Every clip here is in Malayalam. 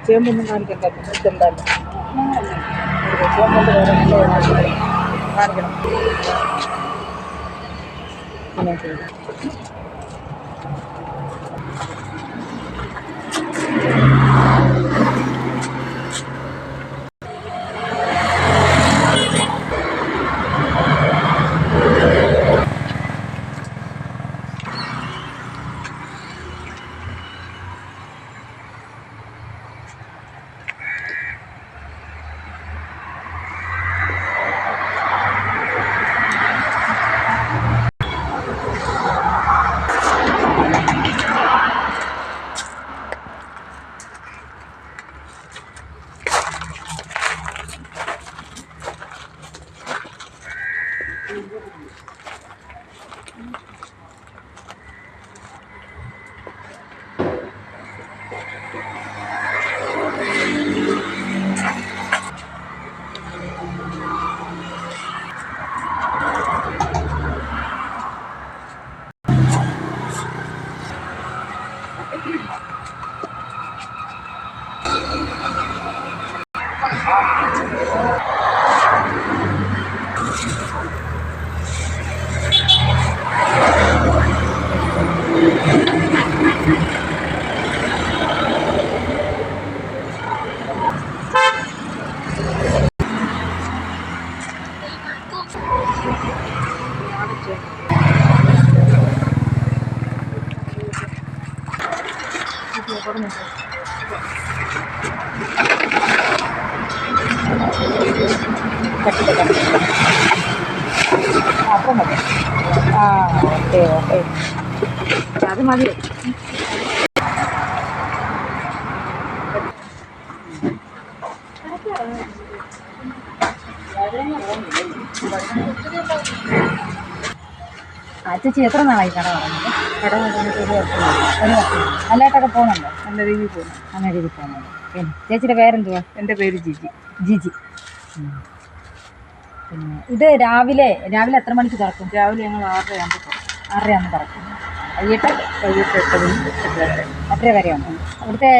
ചേമ്പൊന്നും കാണിക്കണ്ട, ഇതുണ്ടല്ലോ ചേമ്പൊന്ന് വേറെ കാണിക്കണം. അങ്ങനെ ചെയ്തു. അപ്പം മതി. ആ ഓക്കെ ഓക്കെ, അത് മതി. ചേച്ചി എത്ര നാളായി കട തുടങ്ങിയത്? കട തുടങ്ങിയിട്ട് ഒരു വർഷം. നല്ലതായിട്ടൊക്കെ പോകുന്നുണ്ടോ? നല്ല രീതിയിൽ പോകുന്നു. നല്ല രീതിയിൽ പോകുന്നുണ്ട്. പിന്നെ ചേച്ചിയുടെ പേരെന്തുവാ? എൻ്റെ പേര് ജിജി. ജിജി. പിന്നെ ഇത് രാവിലെ എത്ര മണിക്ക് തുറക്കും? രാവിലെ ഞങ്ങൾ 6:30 തുറക്കും. 6:30 തുറക്കും. വൈകിട്ട് 8 വരെയാണ്. അവിടുത്തെ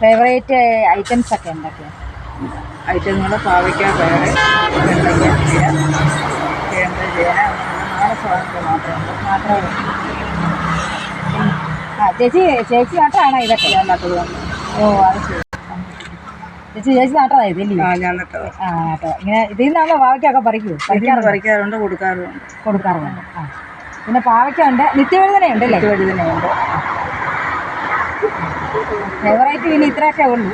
ഫേവറേറ്റ് ഐറ്റംസ് ഒക്കെ എന്തൊക്കെയാണ്? ഐറ്റങ്ങൾ പാവയ്ക്ക, പയറ്, വെണ്ടയ്ക്ക, ചേമ്പ്, ചേന, നാളെ സാധനങ്ങൾ മാത്രമേ. ചേച്ചി നട്ടതാണോ ഇതൊക്കെ? ഞാൻ നട്ടതാണ്. ഓ അത് ശരി. ചേച്ചി നട്ടതായത് ഇല്ലേ? ഞാൻ നട്ടത്. നട്ടത്. ഇങ്ങനെ ഇതിൽ നിന്നാണോ പാവയ്ക്കൊക്കെ പറിക്കാറുണ്ട്, കൊടുക്കാറുണ്ട്. ആ പിന്നെ പാവയ്ക്ക ഉണ്ട്, നിത്യവഴുതനയുണ്ട് അല്ലേ? നിത്യവഴുതനയുണ്ട്. ഫേവറേറ്റ് പിന്നെ ഇത്രയൊക്കെ ഉള്ളൂ.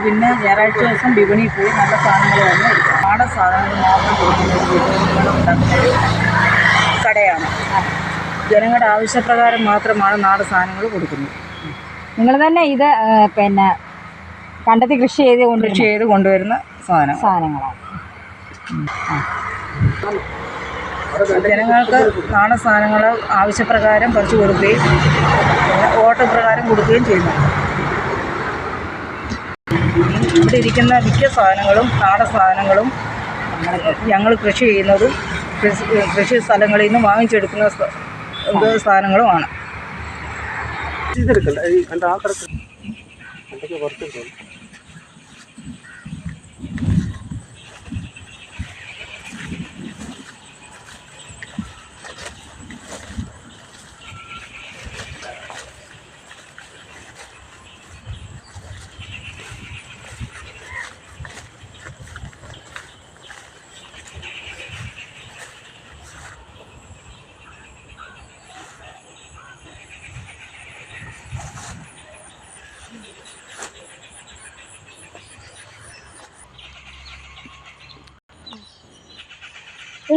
പിന്നെ ഞായറാഴ്ച ദിവസം വിപണിയിൽ പോയി നല്ല സാധനങ്ങൾ വന്ന് നാടൻ സാധനങ്ങൾ മാത്രം കൊടുക്കുന്ന ഒരു കടയാണ്. ജനങ്ങളുടെ ആവശ്യപ്രകാരം മാത്രമാണ് നാടൻ സാധനങ്ങൾ കൊടുക്കുന്നത്. നിങ്ങൾ തന്നെ ഇത് പിന്നെ കണ്ടെത്തി കൃഷി ചെയ്ത് കൊണ്ടുവരുന്ന സാധനങ്ങളാണ്. ജനങ്ങൾക്ക് നാടൻ സാധനങ്ങൾ ആവശ്യപ്രകാരം പറിച്ചു കൊടുക്കുകയും ഓർഡർ പ്രകാരം കൊടുക്കുകയും ചെയ്യുന്നു. ഇവിടെ ഇരിക്കുന്ന മിക്ക സാധനങ്ങളും നാടൻ സാധനങ്ങളും ഞങ്ങൾ കൃഷി ചെയ്യുന്നതും കൃഷി സ്ഥലങ്ങളിൽ നിന്ന് വാങ്ങിച്ചെടുക്കുന്ന സാധനങ്ങളുമാണ്.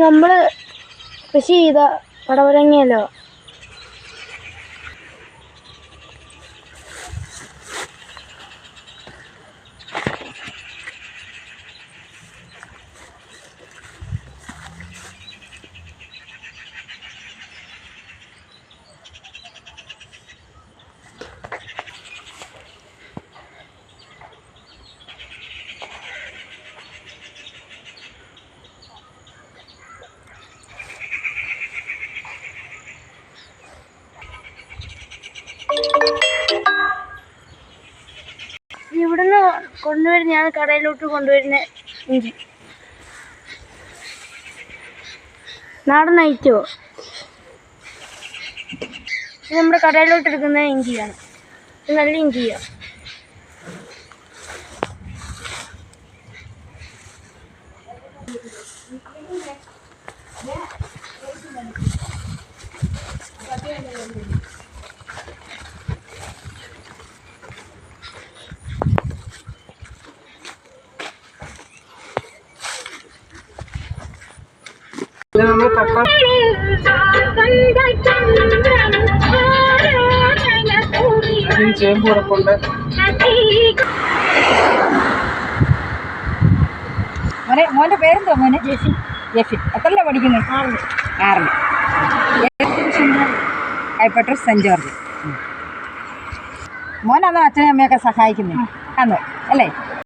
നമ്മൾ കൃഷി ചെയ്ത പടവലങ്ങയല്ലോ. കൊണ്ടുവരുന്ന ഞാൻ കടയിലോട്ട് കൊണ്ടുവരുന്ന ഇഞ്ചി നാടൻ ഐറ്റമോ ഇത് നമ്മുടെ കടയിലോട്ട് എടുക്കുന്ന ഇഞ്ചിയാണ് ഇത് നല്ല ഇഞ്ചിയാണ് നമ്മൾ കപ്പ ചേമ്പ് ഉറപ്പുണ്ട്. മോൻ്റെ പേരെന്തോ മോനെ? ജെഫിൻ. എത്രല്ല പഠിക്കുന്നത്? 6. Kaipattoor saint George. മോനാണോ അച്ഛനും അമ്മയൊക്കെ സഹായിക്കുന്നത്? ആണോ അല്ലേ?